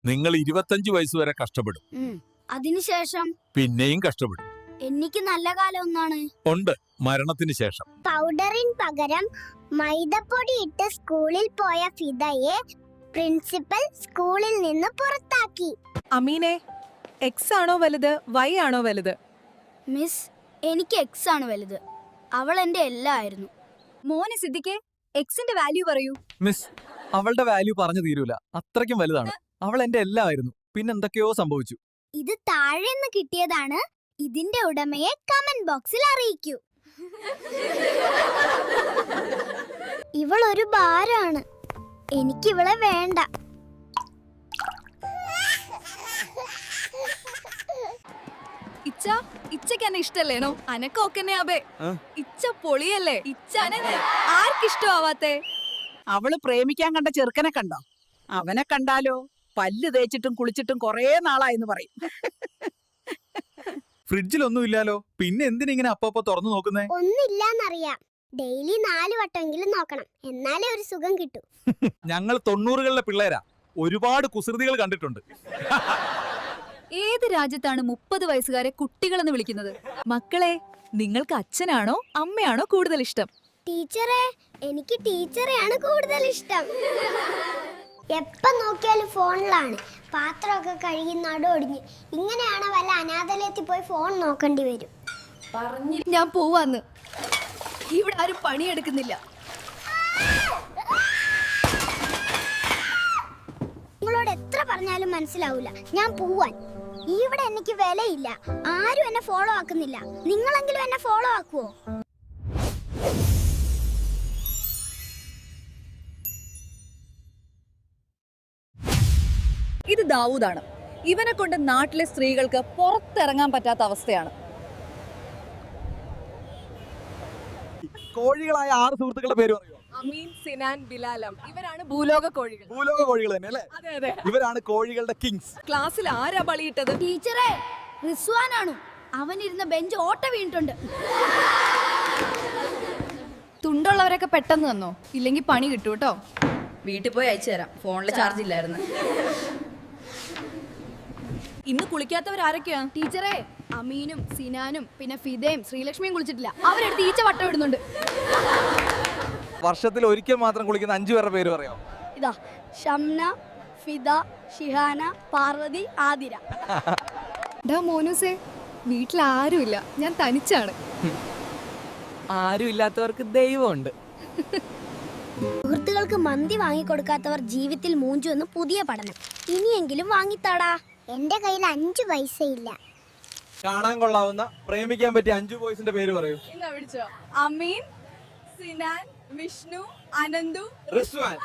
നിങ്ങൾ 25 വയസ്സ് വരെ കഷ്ടപ്പെടും. അതിനുശേഷം പിന്നെയും കഷ്ടപ്പെടും. എനിക്ക് നല്ല കാലം ഒന്നാണ്. ഉണ്ട്, മരണത്തിന് ശേഷം. പൗഡറിന് പകരം മൈദപ്പൊടി ഇട്ട് സ്കൂളിൽ പോയ ഫിദയെ പ്രിൻസിപ്പൽ സ്കൂളിൽ നിന്ന് പുറത്താക്കി. അമീനെ, എക്സ് ആണോ വലുത് വൈ ആണോ വലുത്? മിസ്, എനിക്ക് എക്സ് ആണ് വലുത്. അവൾ എന്റെ എല്ലാം ആയിരുന്നു. മോനെ സിദ്ദിഖെ, എക്സിന്റെ വാല്യൂ പറയൂ. മിസ്, അവളുടെ വാല്യൂ പറഞ്ഞു തീരൂല, അത്രയ്ക്കും വലുതാണ്. അവൾ എന്റെ എല്ലാമായിരുന്നു, പിന്നെന്തൊക്കെയോ സംഭവിച്ചു. ഇത് താഴെന്ന് കിട്ടിയതാണ്. ഇതിന്റെ ഉടമയെ കമന്റ് ബോക്സിൽ അറിയിക്കൂ. ഇവൾ ഒരു ഭാരമാണ്. എനിക്കിവളെ വേണ്ട. ഇച്ചക്ക് എന്നെ ഇഷ്ടല്ലേണോ? അനക്കൊക്കെ അബേ, ഇച്ച പൊളിയല്ലേ? ഇച്ചാനെ ആർക്കിഷ്ടമാവാത്തെ? അവള് പ്രേമിക്കാൻ കണ്ട ചെറുക്കനെ കണ്ടോ? അവനെ കണ്ടാലോ പല്ല് തേച്ചിട്ടും കുളിച്ചിട്ടും കൊറേ നാളായെന്ന് പറയും. ഫ്രിഡ്ജിലൊന്നും ഇല്ലാലോ, പിന്നെ എന്തിനിങ്ങനെ അപ്പപ്പോ തുറന്നു നോക്കുന്നേ? ഒന്നില്ലാന്നറിയാം. ഡെയിലി 4 വട്ടമെങ്കിലും നോക്കണം, എന്നാലേ ഒരു സുഖം കിട്ടൂ. ഞങ്ങൾ 90കളിലെ പിള്ളേരാ, ഒരുപാട് കുസൃതികൾ കണ്ടിട്ടുണ്ട്. ഏത് രാജ്യത്താണ് 30 വയസ്സുകാരെ കുട്ടികളെന്ന് വിളിക്കുന്നത്? മക്കളെ, നിങ്ങൾക്ക് അച്ഛനാണോ അമ്മയാണോ കൂടുതൽ ഇഷ്ടം? ടീച്ചറെ, എനിക്ക് ടീച്ചറെയാണ് കൂടുതൽ ഇഷ്ടം. എപ്പം നോക്കിയാലും ഫോണിലാണ്. പാത്രമൊക്കെ കഴുകി നടൊടിഞ്ഞ്. ഇങ്ങനെയാണ് വല്ല അനാഥാലയത്തിൽ പോയി ഫോൺ നോക്കേണ്ടി വരും. ഞാൻ പോവാന്ന്. ഇവിടെ ആരും പണിയെടുക്കുന്നില്ല. നിങ്ങളോട് എത്ര പറഞ്ഞാലും മനസ്സിലാവൂല. ഞാൻ പോവാൻ. ഇവിടെ എനിക്ക് വിലയില്ല. ആരും എന്നെ ഫോളോ ആക്കുന്നില്ല. നിങ്ങളെങ്കിലും എന്നെ ഫോളോ ആക്കുവോ? ഇത് ദാവൂദാണ്. ഇവനെ കൊണ്ട് നാട്ടിലെ സ്ത്രീകൾക്ക് പുറത്തിറങ്ങാൻ പറ്റാത്ത അവസ്ഥയാണ്. കോഴികളായ 6 സുഹൃത്തുക്കളുടെ പേര് പറയോ? അമീൻ, സിനാൻ, ബിലാലം. ഇവരാണ് ഭൂലോക കോഴികൾ. ഭൂലോക കോഴികൾ തന്നെ അല്ലേ? അതെ അതെ. ഇവരാണ് കോഴികളുടെ കിങ്സ്. ക്ലാസ്സിൽ ആരാ ബലിയിട്ടത്? ടീച്ചറെ, റിസ്വാനാണു. അവനിരുന്ന ബെഞ്ച് ഓട്ട വീണിട്ടുണ്ട്. തുണ്ടുള്ളവരൊക്കെ പെട്ടെന്ന് തന്നോ, ഇല്ലെങ്കിൽ പണി കിട്ടൂ കേട്ടോ. വീട്ടിൽ പോയി അയച്ചു തരാം, ഫോണിൽ ചാർജ് ഇല്ലായിരുന്നു. ഇന്ന് കുളിക്കാത്തവരാരൊക്കെയാ? ടീച്ചറെ, അമീനും സിനാനും പിന്നെ ഫിദയും ശ്രീലക്ഷ്മിയും കുളിച്ചിട്ടില്ല. അവരെടുത്ത് ഈച്ച വട്ടം ഇടുന്നുണ്ട്. വർഷത്തിൽ ഒരിക്കൽ മാത്രം കുളിക്കുന്ന 5 പേരുടെ പേര് പറയോ? ഇതാ: ഷംന, ഫിദ, ഷിഹാന, പാർവതി, ആതിര. ഡാ മോനൂസേ, വീട്ടിൽ ആരുമില്ല, ഞാൻ തനിച്ചാണ്. ആരും ഇല്ലാത്തവർക്ക് ദൈവമുണ്ട്. സുഹൃത്തുക്കൾക്ക് മന്തി വാങ്ങിക്കൊടുക്കാത്തവർ ജീവിതത്തിൽ മൂഞ്ചു എന്ന് പുതിയ പഠനം. ഇനിയെങ്കിലും വാങ്ങിത്താടാ. എന്റെ കയ്യിൽ 5 പൈസയില്ല. കാണാൻ കൊള്ളാവുന്ന, പ്രേമിക്കാൻ പറ്റിയ 5 ബോയ്സിന്റെ പേര് പറയൂ. അമീൻ, സിനാൻ, വിഷ്ണു, അനന്തു, റിസ്വാൻ.